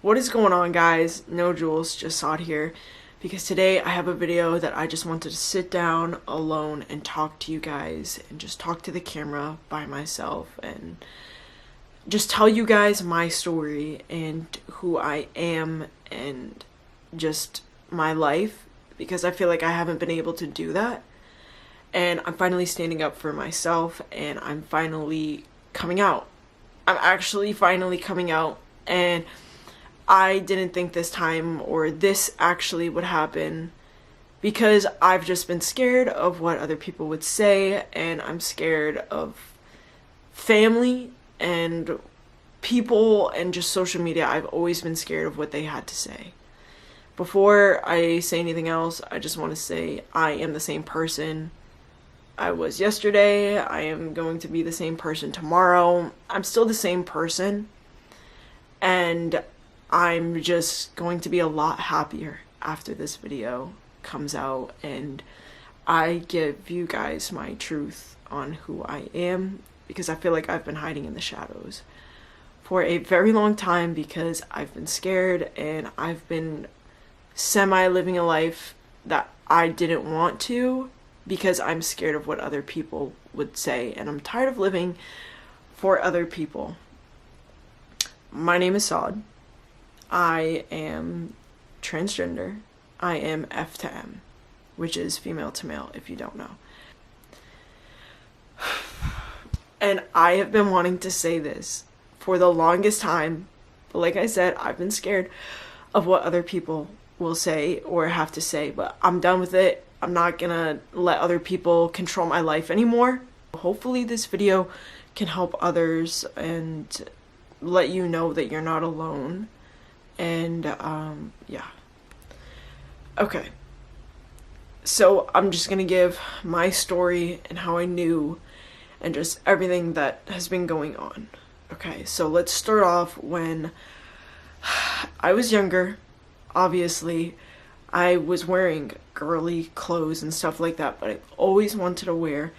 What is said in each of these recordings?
What is going on, guys? No Jules, just Sod here, because today I have a video that I just wanted to sit down alone and talk to you guys and just talk to the camera by myself and just tell you guys my story and who I am and just my life, because I feel like I haven't been able to do that. And I'm finally standing up for myself, and I'm finally coming out. I'm actually finally coming out, and I didn't think this time or this actually would happen, because I've just been scared of what other people would say, and I'm scared of family and people and just social media. I've always been scared of what they had to say. Before I say anything else, I just want to say I am the same person I was yesterday. I am going to be the same person tomorrow. I'm still the same person, and I'm just going to be a lot happier after this video comes out and I give you guys my truth on who I am, because I feel like I've been hiding in the shadows for a very long time because I've been scared and I've been semi-living a life that I didn't want to, because I'm scared of what other people would say, and I'm tired of living for other people. My name is Sod. I am transgender. I am F to M, which is female to male, if you don't know. And I have been wanting to say this for the longest time, but like I said, I've been scared of what other people will say or have to say, but I'm done with it. I'm not gonna let other people control my life anymore. Hopefully this video can help others and let you know that you're not alone. And yeah. Okay. So I'm just gonna give my story and how I knew and just everything that has been going on. Okay, so let's start off when I was younger. Obviously, I was wearing girly clothes and stuff like that, but I always wanted to wear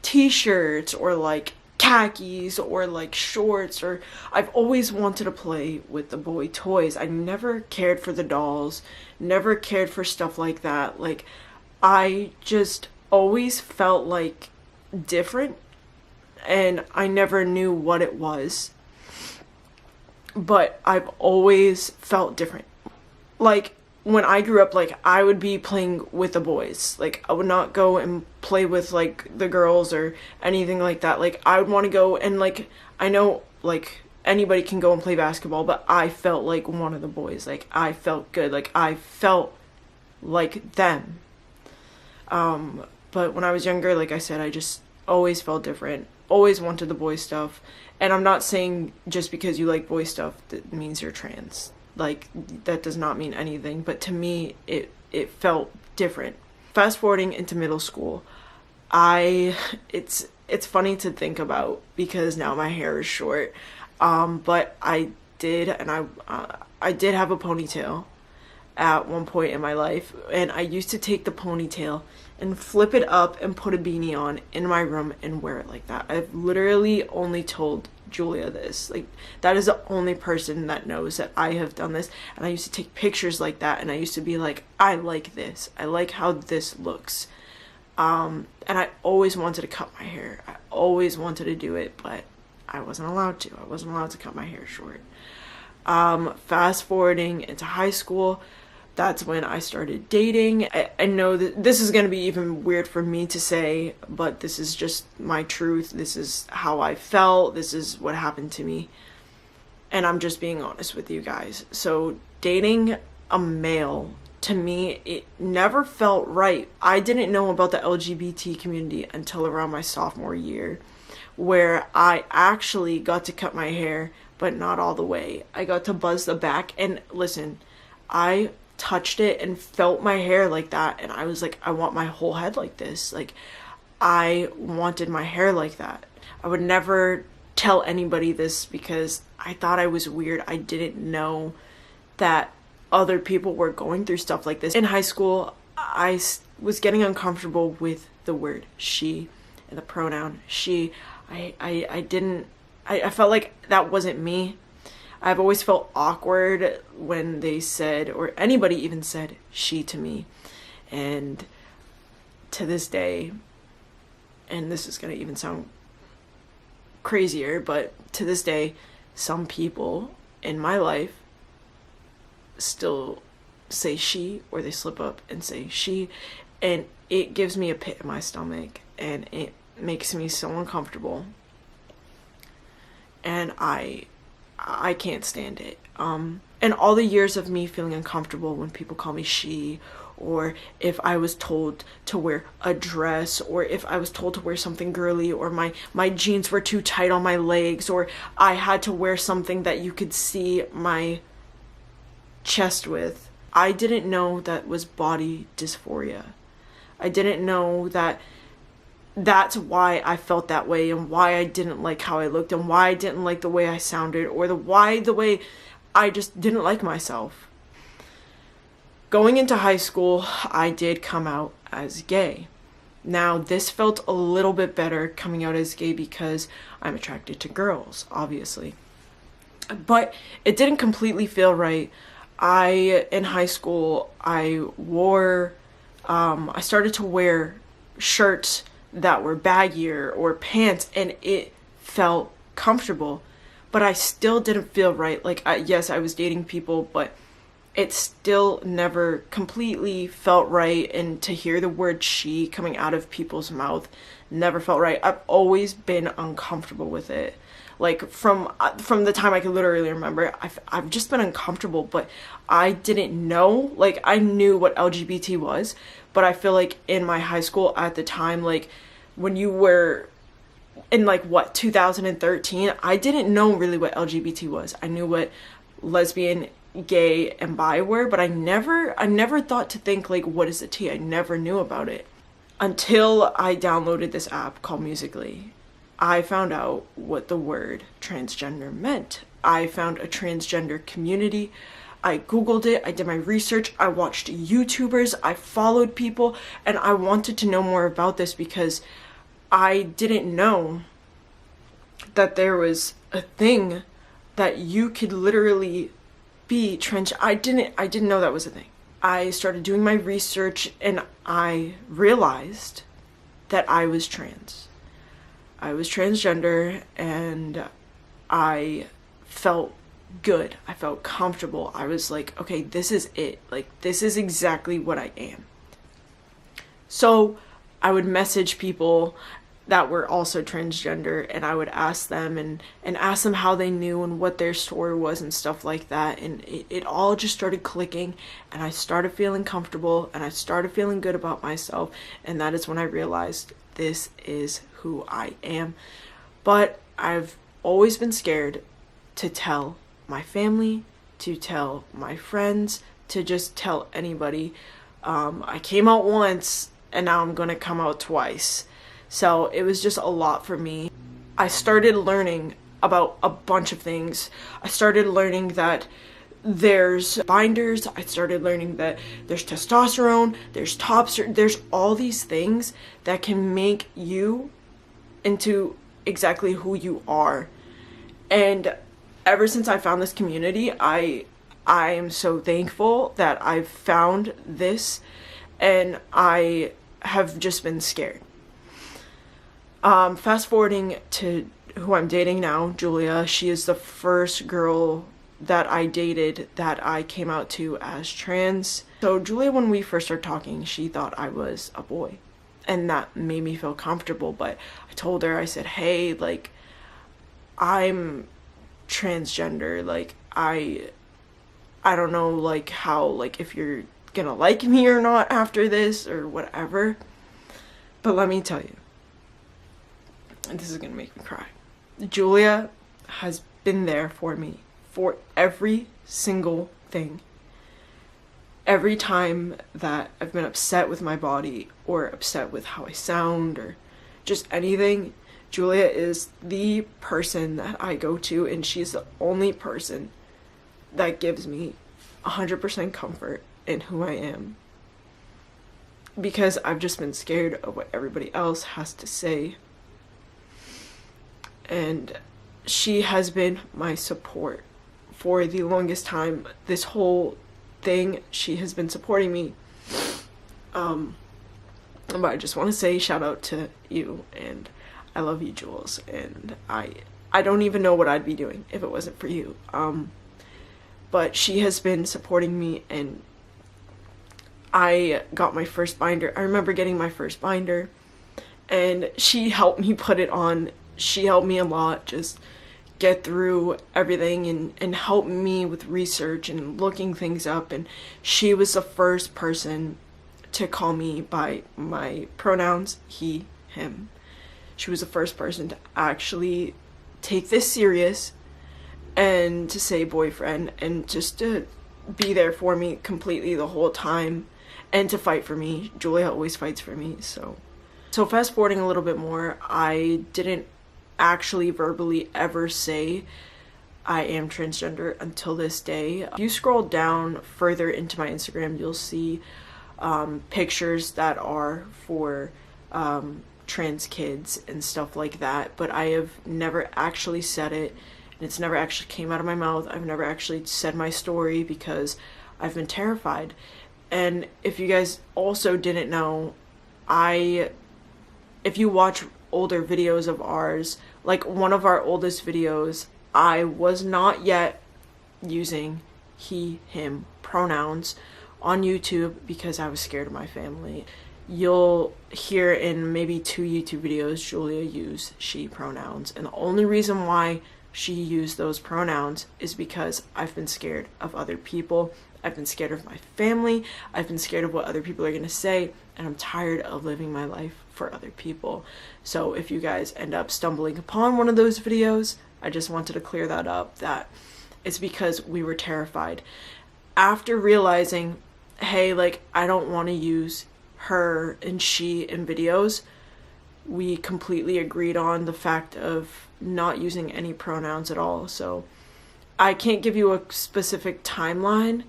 t-shirts or like khakis or like shorts, or I've always wanted to play with the boy toys. I never cared for the dolls, never cared for stuff like that. Like, I just always felt like different, and I never knew what it was, but I've always felt different. Like, when I grew up, like, I would be playing with the boys. Like, I would not go and play with, like, the girls or anything like that. Like, I would want to go and, like, I know, like, anybody can go and play basketball, but I felt like one of the boys. Like, I felt good. Like, I felt like them. But when I was younger, like I said, I just always felt different. Always wanted the boy stuff. And I'm not saying just because you like boy stuff that means you're trans. Like, that does not mean anything, but to me it felt different. Fast forwarding into middle school, it's funny to think about because now my hair is short, but I did have a ponytail at one point in my life, and I used to take the ponytail and flip it up and put a beanie on in my room and wear it like that. I've literally only told Julia this. Like, that is the only person that knows that I have done this, and I used to take pictures like that, and I used to be like, I like this. I like how this looks. And I always wanted to cut my hair. I always wanted to do it, but I wasn't allowed to. I wasn't allowed to cut my hair short. Fast forwarding into high school, that's when I started dating. I know that this is going to be even weird for me to say, but this is just my truth. This is how I felt. This is what happened to me. And I'm just being honest with you guys. So dating a male, to me, it never felt right. I didn't know about the LGBT community until around my sophomore year, where I actually got to cut my hair, but not all the way. I got to buzz the back, and listen, I touched it and felt my hair like that, and I was like, I want my whole head like this. Like, I wanted my hair like that. I would never tell anybody this because I thought I was weird. I didn't know that other people were going through stuff like this. In high school, I was getting uncomfortable with the word she and the pronoun she. I felt like that wasn't me. I've always felt awkward when they said, or anybody even said, she to me. And to this day, and this is gonna even sound crazier, but to this day, some people in my life still say she, or they slip up and say she, and it gives me a pit in my stomach, and it makes me so uncomfortable, and I can't stand it. And all the years of me feeling uncomfortable when people call me she, or if I was told to wear a dress, or if I was told to wear something girly, or my jeans were too tight on my legs, or I had to wear something that you could see my chest with, I didn't know that was body dysphoria. I didn't know that that's why I felt that way, and why I didn't like how I looked, and why I didn't like the way I sounded, or the way I just didn't like myself. Going into high school, I did come out as gay. Now, this felt a little bit better coming out as gay because I'm attracted to girls, obviously. But it didn't completely feel right. In high school, I started to wear shirts that were baggier, or pants, and it felt comfortable, but I still didn't feel right. Like, yes, I was dating people, but it still never completely felt right, and to hear the word she coming out of people's mouth never felt right. I've always been uncomfortable with it. Like, from the time I could literally remember, I've just been uncomfortable, but I didn't know. Like, I knew what LGBT was, but I feel like in my high school at the time, like, when you were in, like, 2013, I didn't know really what LGBT was. I knew what lesbian, gay, and bi were, but I never thought to think, like, what is the T? I never knew about it until I downloaded this app called Musical.ly. I found out what the word transgender meant. I found a transgender community. I Googled it, I did my research, I watched YouTubers, I followed people, and I wanted to know more about this because I didn't know that there was a thing that you could literally be trans. I didn't know that was a thing. I started doing my research, and I realized that I was trans. I was transgender, and I felt good. I felt comfortable. I was like, okay, this is it. Like, this is exactly what I am. So I would message people that were also transgender, and I would ask them and ask them how they knew and what their story was and stuff like that. And it all just started clicking, and I started feeling comfortable, and I started feeling good about myself. And that is when I realized this is who I am. But I've always been scared to tell my family, to tell my friends, to just tell anybody. I came out once, and now I'm gonna come out twice. So it was just a lot for me. I started learning about a bunch of things. I started learning that there's binders. I started learning that there's testosterone, there's there's all these things that can make you into exactly who you are. And ever since I found this community, I am so thankful that I've found this, and I have just been scared. Fast forwarding to who I'm dating now, Julia, she is the first girl that I dated that I came out to as trans. So Julia, when we first started talking, she thought I was a boy, and that made me feel comfortable. But I told her, I said, hey, like, I'm transgender. Like, I don't know, like, how, like, if you're gonna like me or not after this or whatever. But let me tell you, and this is gonna make me cry, Julia has been there for me for every single thing. Every time that I've been upset with my body, or upset with how I sound, or just anything, Julia is the person that I go to, and she's the only person that gives me 100% comfort in who I am. Because I've just been scared of what everybody else has to say. And she has been my support for the longest time. This whole thing, she has been supporting me. But I just want to say shout out to you, and I love you, Jules, and I don't even know what I'd be doing if it wasn't for you. But she has been supporting me, and I got my first binder. I remember getting my first binder, and she helped me put it on. She helped me a lot, just get through everything and help me with research and looking things up. And she was the first person to call me by my pronouns, he, him. She was the first person to actually take this serious and to say boyfriend, and just to be there for me completely the whole time and to fight for me. Julia always fights for me. So fast forwarding a little bit more, I didn't actually verbally ever say I am transgender until this day. If you scroll down further into my Instagram, you'll see pictures that are for trans kids and stuff like that, but I have never actually said it, and it's never actually came out of my mouth. I've never actually said my story because I've been terrified. And if you guys also didn't know, if you watch older videos of ours, like one of our oldest videos, I was not yet using he, him pronouns on YouTube because I was scared of my family. You'll hear in maybe 2 YouTube videos Julia use she pronouns, and the only reason why she used those pronouns is because I've been scared of other people. I've been scared of my family. I've been scared of what other people are going to say, and I'm tired of living my life for other people. So if you guys end up stumbling upon one of those videos, I just wanted to clear that up, that it's because we were terrified. After realizing, hey, like, I don't want to use her and she in videos, we completely agreed on the fact of not using any pronouns at all. So I can't give you a specific timeline,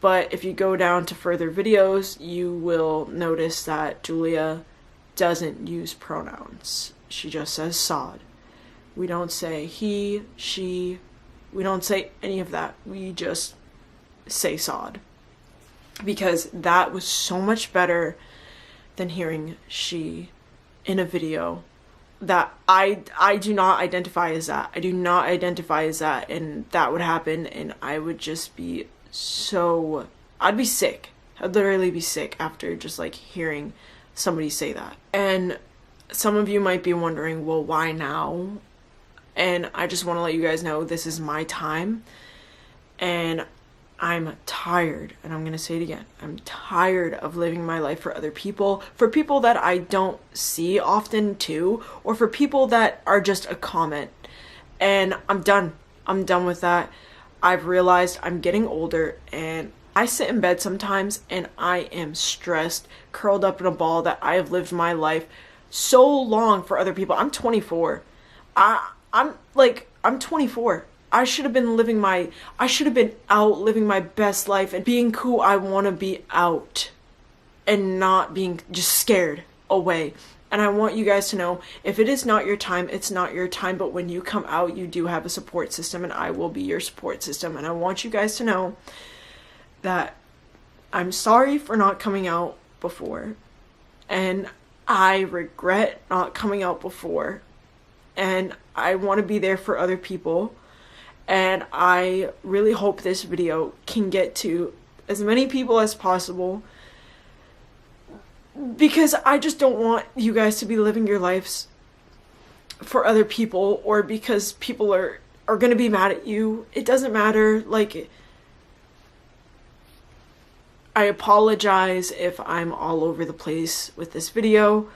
but if you go down to further videos, you will notice that Julia doesn't use pronouns. She just says sod. We don't say he, she, we don't say any of that. We just say sod, because that was so much better than hearing she in a video that I do not identify as that. I do not identify as that, and that would happen, and I would just be so, I'd be sick. I'd literally be sick after just like hearing somebody say that. And some of you might be wondering, well, why now? And I just want to let you guys know this is my time, and I'm tired, and I'm gonna say it again, I'm tired of living my life for other people, for people that I don't see often too, or for people that are just a comment. And I'm done with that. I've realized I'm getting older, and I sit in bed sometimes and I am stressed, curled up in a ball, that I have lived my life so long for other people. I'm 24. I'm 24. I should have been out living my best life and being who I want to be out, and not being just scared away. And I want you guys to know, if it is not your time, it's not your time. But when you come out, you do have a support system, and I will be your support system. And I want you guys to know that I'm sorry for not coming out before, and I regret not coming out before, and I want to be there for other people. And I really hope this video can get to as many people as possible, because I just don't want you guys to be living your lives for other people, or because people are going to be mad at you. It doesn't matter. Like, I apologize if I'm all over the place with this video.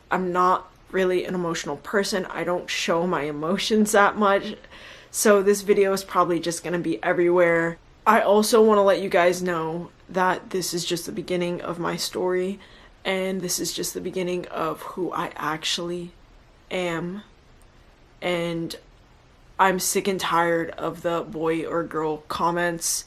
I'm not really an emotional person. I don't show my emotions that much. So this video is probably just going to be everywhere. I also want to let you guys know that this is just the beginning of my story, and this is just the beginning of who I actually am. And I'm sick and tired of the boy or girl comments.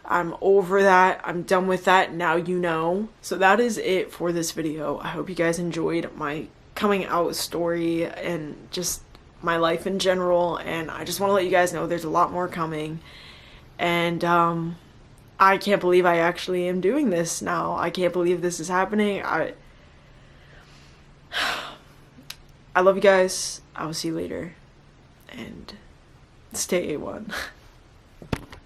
I'm over that. I'm done with that. Now you know. So that is it for this video. I hope you guys enjoyed my coming out story and just my life in general, and I just want to let you guys know there's a lot more coming, And I can't believe I actually am doing this now. I can't believe this is happening. I love you guys. I will see you later. And stay A1.